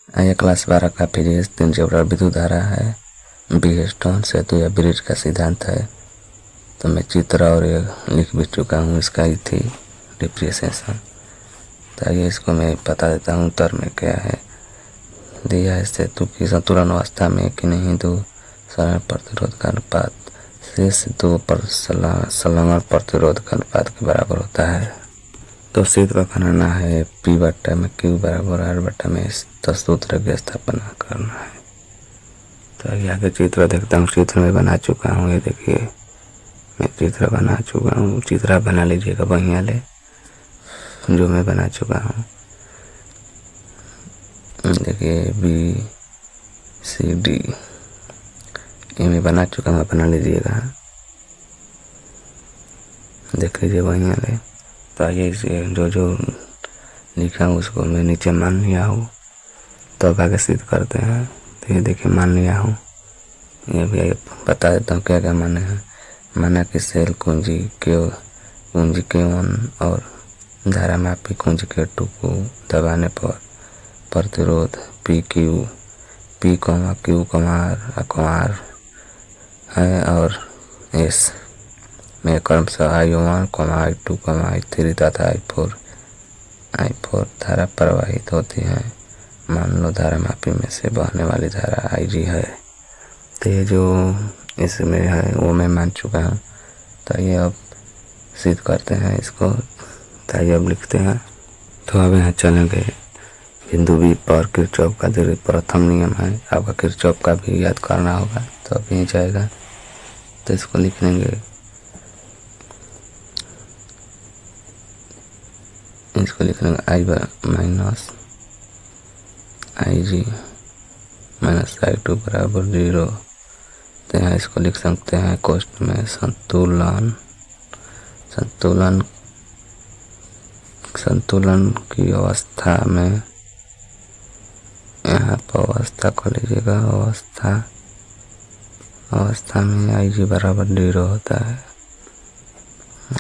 आइए क्लास 12 का physics 3 chapter विद्युत धारा है। बीस्टोन सेतु या ब्रिज का सिद्धांत है। तो मैं चित्र और ये लिख भी चुका हूँ, इसका ही थी डिप्रिसिएशन। तो आइए इसको मैं बता देता हूँ उत्तर में क्या है। दिया है सेतु की संतुलन अवस्था में कि नहीं दो संलग्न प्रतिरोध का अनुपात शेष दो पर संलग्न प्रतिरोध का अनुपात के बराबर होता है। तो सूत्र बनाना है P बट्टा में Q बराबर R बट्टा में S। तो सूत्र की स्थापना करना है। तो आगे चित्र देखता हूँ। चित्र में बना चुका हूँ, ये देखिए मैं चित्र बना चुका हूँ। चित्र बना लीजिएगा बढ़िया ले, जो मैं बना चुका हूँ। देखिए B C D ये मैं बना चुका हूँ, बना लीजिएगा, देख लीजिए बढ़िया ले। तो आइए इसे जो लिखा हूँ उसको मैं नीचे मान लिया हूँ। तो अब आगे सिद्ध करते हैं। तो ये देखिए मान लिया हूँ, ये भी बता देता हूँ क्या क्या माने हैं। माना कि सेल कुंजी Q1 और धारा मापी कुंजी Q2 को दबाने पर प्रतिरोध PQ P, Q, R है और S में क्रमशः I1, I2, I3 तथा I4 धारा प्रवाहित होती है। मान लो धारा मापी में से बहने वाली धारा IG है। तो ये जो इसमें है वो मैं मान चुका हूँ। तो ये अब सिद्ध करते हैं इसको। तो ये अब लिखते हैं। तो अब यहाँ चलेंगे बिंदु B पर किरचॉफ का प्रथम नियम है। आपका किरचॉफ का भी याद करना होगा, तो अब यहीं जाएगा। तो इसको लिख लेंगे, I minus IG minus I2 बराबर 0। तो यहाँ इसको लिख सकते हैं कोष्ठ में संतुलन की अवस्था में, यहाँ पर अवस्था को लीजिएगा। अवस्था में IG बराबर 0 होता है।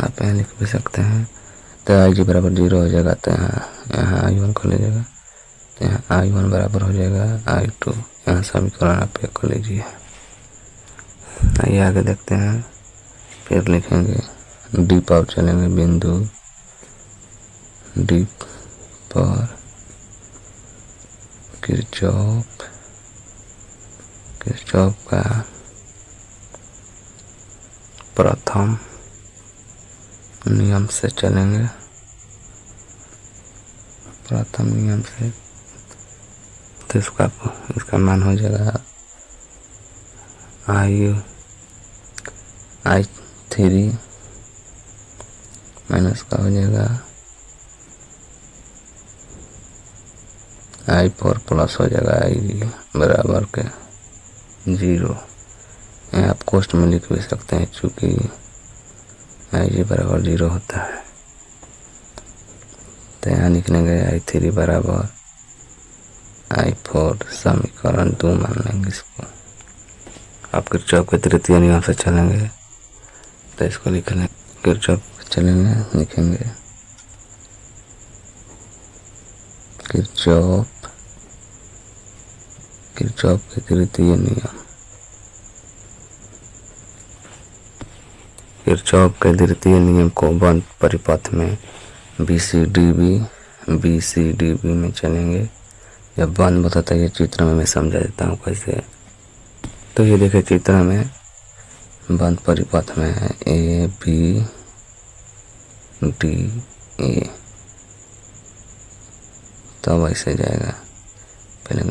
आप यहाँ लिख भी सकते हैं। तो IG बराबर 0 हो जाएगा। तो यहाँ I1 को लीजिएगा। तो यहाँ I1 बराबर हो जाएगा I2। यहाँ समीकरण आप एक को लीजिए। आइए आगे देखते हैं। फिर लिखेंगे D पर चलेंगे। बिंदु D पर किरचॉफ का प्रथम नियम से चलेंगे। प्रथम नियम से तो इसका मान हो जाएगा I3 माइनस का हो जाएगा I4 प्लस हो जाएगा IG बराबर के 0। यहाँ आप कोष्ठ में लिख भी सकते हैं, चूँकि IG बराबर 0 होता है। तो यहाँ निकलेंगे I3 बराबर I4। समीकरण 2 मान लेंगे इसको। आप किरचॉफ के तृतीय नियम से चलेंगे। तो इसको लिख लेंगे। किरचॉफ चलेंगे, लिखेंगे किरचॉफ के तृतीय नियम। किरचॉफ के तृतीय नियम को बंद परिपथ में BCDB में चलेंगे। जब बंद बताता है ये चित्र में मैं समझा देता हूँ कैसे। तो ये देखिए चित्र में बंद परिपथ में है ABDA। तब ऐसे जाएगा। पहले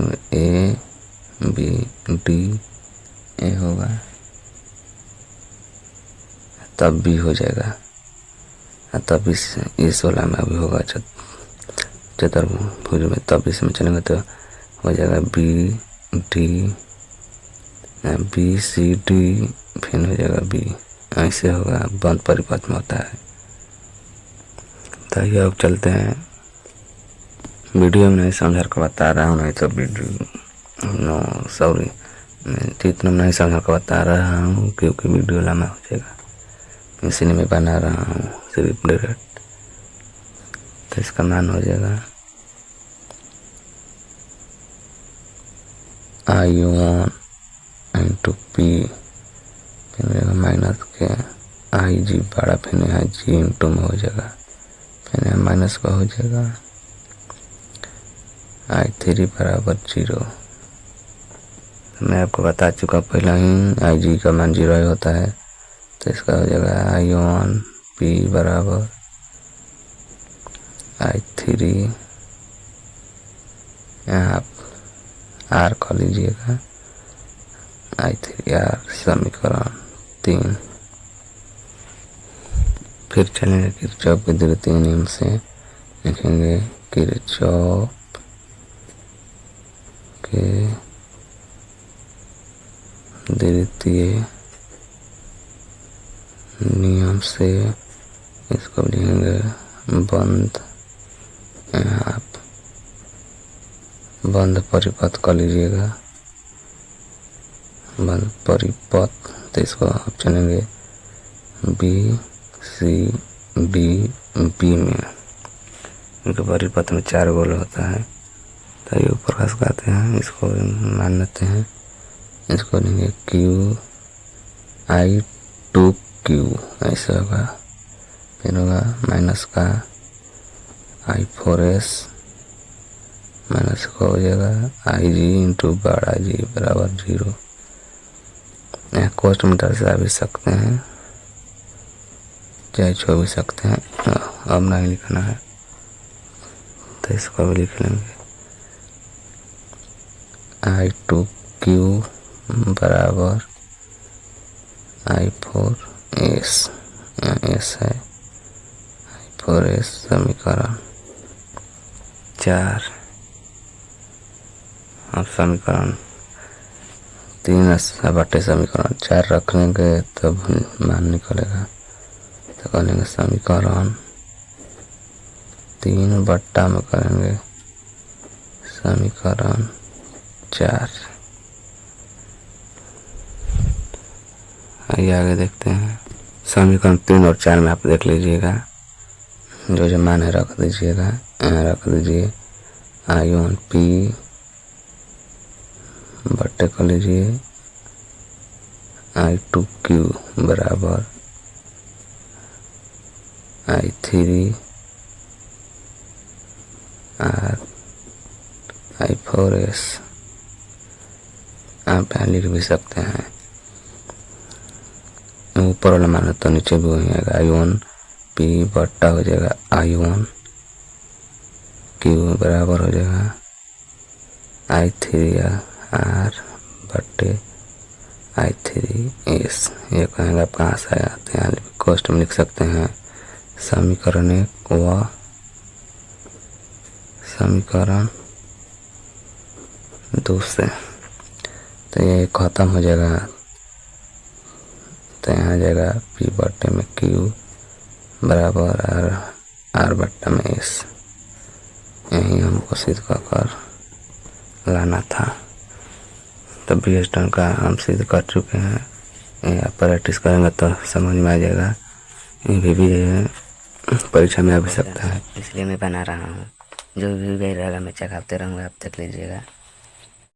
ABDA होगा, तब B हो जाएगा, तब इस वाला में अभी होगा चतुर्भुज में। तब इसमें चलेंगे तो हो जाएगा BCD, फिर हो जाएगा B। ऐसे होगा, बंद परिपथ में होता है। तो ये अब चलते हैं। वीडियो में नहीं समझ कर बता रहा हूँ, नहीं तो मैं चित्र में नहीं समझ कर बता रहा हूँ, क्योंकि वीडियो लंबा हो जाएगा, इसलिए मैं बना रहा हूँ सिर्फ डायरेक्ट। तो इसका मान हो जाएगा I1 इंटू पी, फिर रहेगा माइनस के आई जी बड़ा, फिर यहाँ जी इंटू में हो जाएगा, फिर यहाँ माइनस का हो जाएगा I3 बराबर 0। मैं आपको बता चुका पहले ही आई जी का मान 0 ही होता है, तो इसका हो जाएगा I1 पी बराबर I3, यहाँ आप आर कर लीजिएगा, I3 आर समीकरण 3। फिर चलेंगे किरचॉफ के द्वितीय नियम से, लिखेंगे किरचॉफ के द्वितीय नियम से, इसको लिखेंगे बंद, यहाँ आप बंद परिपथ कर लीजिएगा, बंद परिपथ, तो इसको आप चलेंगे बी सी डी बी में, इनके परिपथ में 4 गोल होता है, तो ये ऊपर खस कहते हैं, इसको मान लेते हैं, इसको लेंगे क्यू I2Q ऐसे होगा, फिर होगा माइनस का I4S माइनस का हो जाएगा IG इंटू बड़ा जी बराबर 0। यहाँ कोष्ट मीटर से आ भी सकते हैं, चाहे छो भी सकते हैं, अब नहीं लिखना है, तो इसको भी लिख लेंगे I2Q बराबर I4S, यहाँ S है, I4S समीकरण 4। अब समीकरण 3 बटे समीकरण 4 रख लेंगे तब मान निकलेगा, तो करेंगे समीकरण 3 बट्टा में करेंगे समीकरण 4। आइए आगे देखते हैं, समीकरण 3 और 4 में आप देख लीजिएगा, जो मान है रख दीजिएगा, यहाँ रख दीजिए I1 पी बट्टे कर लीजिए I2Q बराबर I3 आर I4S, आप यहाँ लिख भी सकते हैं, ऊपर वाला मान तो नीचे भी वही आएगा, I1 पी बट्टा हो जाएगा I1 Q बराबर हो जाएगा I3 आर बट्टे I3S। ये कहेंगे आप कहाँ से आया, तो यहाँ कोष्ट में लिख सकते हैं समीकरण 1 व समीकरण 2 से, तो ये खत्म हो जाएगा, तो यहाँ आ जाएगा P बट्टे में Q बराबर आर बट्टा में S। यही हमको सिद्ध कर लाना था, तो बीएसटन का हम सिद्ध कर चुके हैं, ये आप प्रैक्टिस करेंगे तो समझ में आ जाएगा, ये भी परीक्षा में आ भी सकता है, इसलिए मैं बना रहा हूँ, जो भी गई रहेगा मैं चखाते रहूँगा, आप देख लीजिएगा।